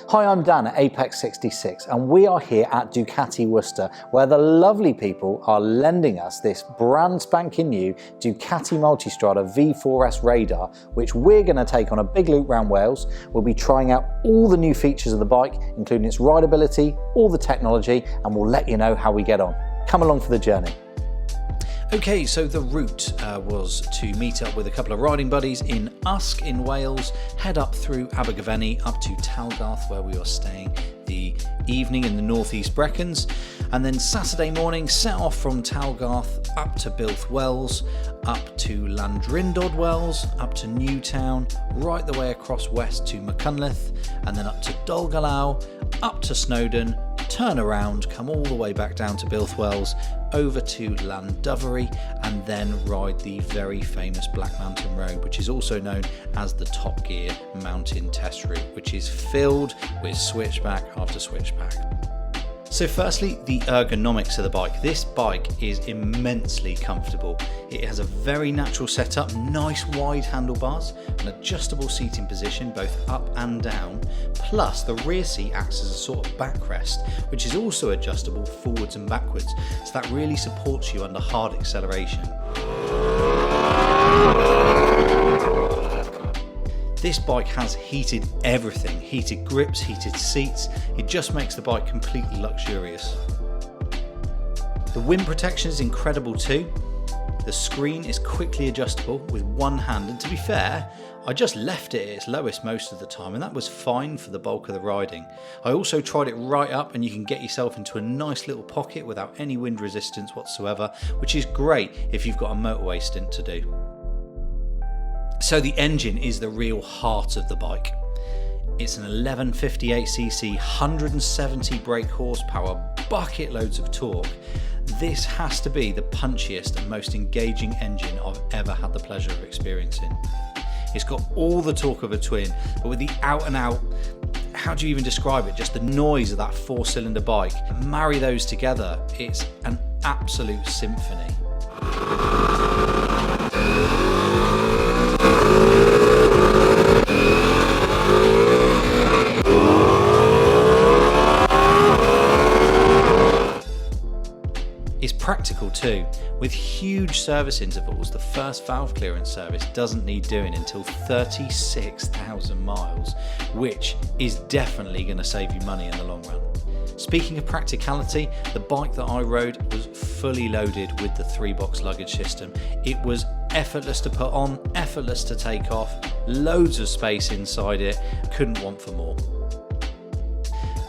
Hi, I'm Dan at Apex 66 and we are here at Ducati Worcester where the lovely people are lending us this brand spanking new Ducati Multistrada V4S Radar, which we're going to take on a big loop round Wales. We'll be trying out all the new features of the bike, including its rideability, all the technology, and we'll let you know how we get on. Come along for the journey. Okay, so the route was to meet up with a couple of riding buddies in Usk in Wales, head up through Abergavenny up to Talgarth where we were staying the evening in the northeast Brecons, and then Saturday morning set off from Talgarth up to Builth Wells, up to Landrindod Wells, up to Newtown, right the way across west to Machynlleth, and then up to Dolgalaw, up to Snowdon, turn around, come all the way back down to Builth Wells, over to Llandovery, and then ride the very famous Black Mountain Road, which is also known as the Top Gear Mountain Test Route, which is filled with switchback after switchback. So firstly, the ergonomics of the bike. This bike is immensely comfortable. It has a very natural setup, nice wide handlebars, an adjustable seating position both up and down, plus the rear seat acts as a sort of backrest, which is also adjustable forwards and backwards, so that really supports you under hard acceleration. This bike has heated everything, heated grips, heated seats. It just makes the bike completely luxurious. The wind protection is incredible too. The screen is quickly adjustable with one hand, and to be fair, I just left it at its lowest most of the time, and that was fine for the bulk of the riding. I also tried it right up, and you can get yourself into a nice little pocket without any wind resistance whatsoever, which is great if you've got a motorway stint to do. So the engine is the real heart of the bike. It's an 1158cc, 170 brake horsepower, bucket loads of torque. This has to be the punchiest and most engaging engine I've ever had the pleasure of experiencing. It's got all the torque of a twin, but with the out and out, how do you even describe it? Just the noise of that 4-cylinder bike. Marry those together, it's an absolute symphony. It's practical too. With huge service intervals, the first valve clearance service doesn't need doing until 36,000 miles, which is definitely going to save you money in the long run. Speaking of practicality, the bike that I rode was fully loaded with the 3-box luggage system. It was effortless to put on, effortless to take off, loads of space inside it, couldn't want for more.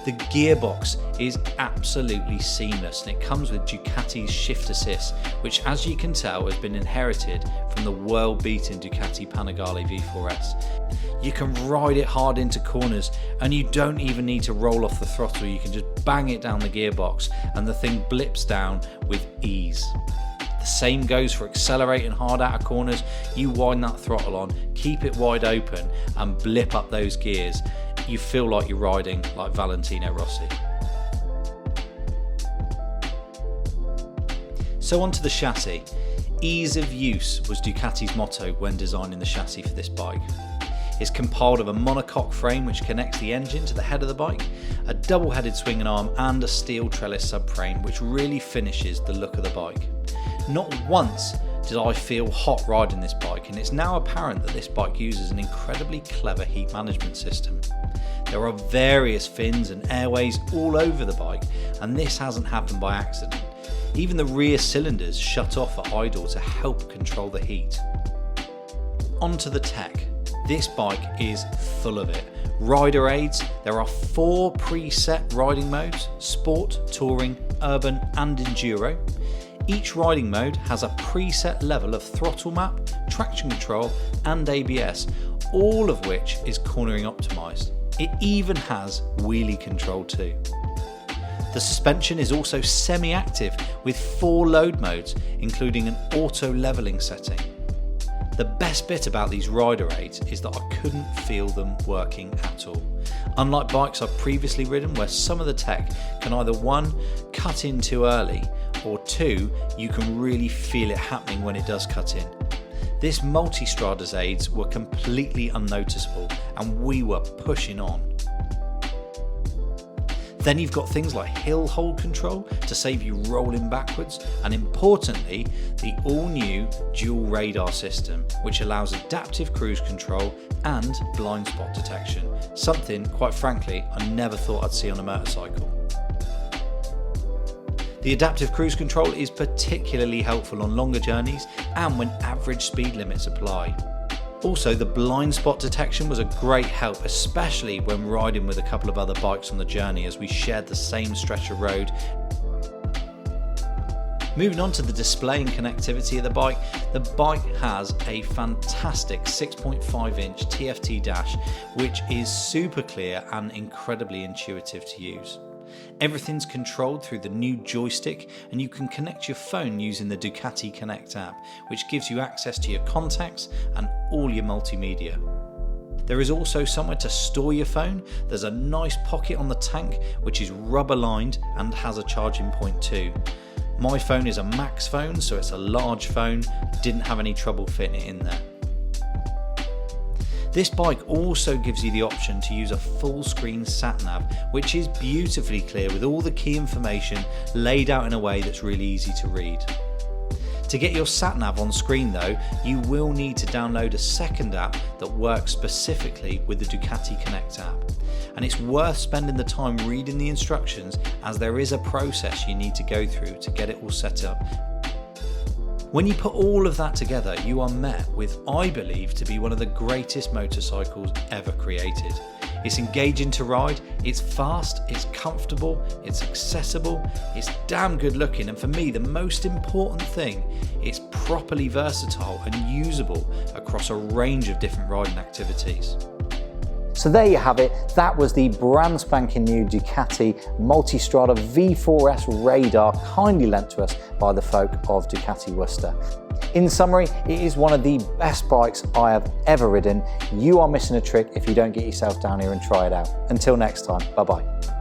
The gearbox is absolutely seamless, and it comes with Ducati's shift assist, which as you can tell has been inherited from the world-beaten Ducati Panigale V4S. You can ride it hard into corners and you don't even need to roll off the throttle, you can just bang it down the gearbox and the thing blips down with ease. The same goes for accelerating hard out of corners. You wind that throttle on, keep it wide open and blip up those gears. You feel like you're riding like Valentino Rossi. So onto the chassis. Ease of use was Ducati's motto when designing the chassis for this bike. It's compiled of a monocoque frame which connects the engine to the head of the bike, a double-headed swinging arm and a steel trellis subframe which really finishes the look of the bike. Not once did I feel hot riding this bike, and it's now apparent that this bike uses an incredibly clever heat management system. There are various fins and airways all over the bike, and this hasn't happened by accident. Even the rear cylinders shut off at idle to help control the heat. Onto the tech. This bike is full of it. Rider aids, there are 4 preset riding modes: Sport, Touring, Urban and Enduro. Each riding mode has a preset level of throttle map, traction control and ABS, all of which is cornering optimised. It even has wheelie control too. The suspension is also semi-active with 4 load modes, including an auto levelling setting. The best bit about these rider aids is that I couldn't feel them working at all. Unlike bikes I've previously ridden where some of the tech can either 1, cut in too early, or 2, you can really feel it happening when it does cut in. This Multistrada's aids were completely unnoticeable and we were pushing on. Then you've got things like hill hold control to save you rolling backwards, and importantly, the all-new dual radar system, which allows adaptive cruise control and blind spot detection, something, quite frankly, I never thought I'd see on a motorcycle. The adaptive cruise control is particularly helpful on longer journeys and when average speed limits apply. Also, the blind spot detection was a great help, especially when riding with a couple of other bikes on the journey as we shared the same stretch of road. Moving on to the display and connectivity of the bike has a fantastic 6.5-inch TFT dash, which is super clear and incredibly intuitive to use. Everything's controlled through the new joystick, and you can connect your phone using the Ducati Connect App, which gives you access to your contacts and all your multimedia. There is also somewhere to store your phone. There's a nice pocket on the tank which is rubber lined and has a charging point too. My phone is a Max phone, so it's a large phone, didn't have any trouble fitting it in there. This bike also gives you the option to use a full screen sat-nav, which is beautifully clear with all the key information laid out in a way that's really easy to read. To get your sat-nav on screen though, you will need to download a second app that works specifically with the Ducati Connect App. And it's worth spending the time reading the instructions, as there is a process you need to go through to get it all set up. When you put all of that together, you are met with, I believe, to be one of the greatest motorcycles ever created. It's engaging to ride, it's fast, it's comfortable, it's accessible, it's damn good looking, and for me, the most important thing, it's properly versatile and usable across a range of different riding activities. So there you have it, that was the brand spanking new Ducati Multistrada V4S Radar, kindly lent to us by the folk of Ducati Worcester. In summary, it is one of the best bikes I have ever ridden. You are missing a trick if you don't get yourself down here and try it out. Until next time, bye bye.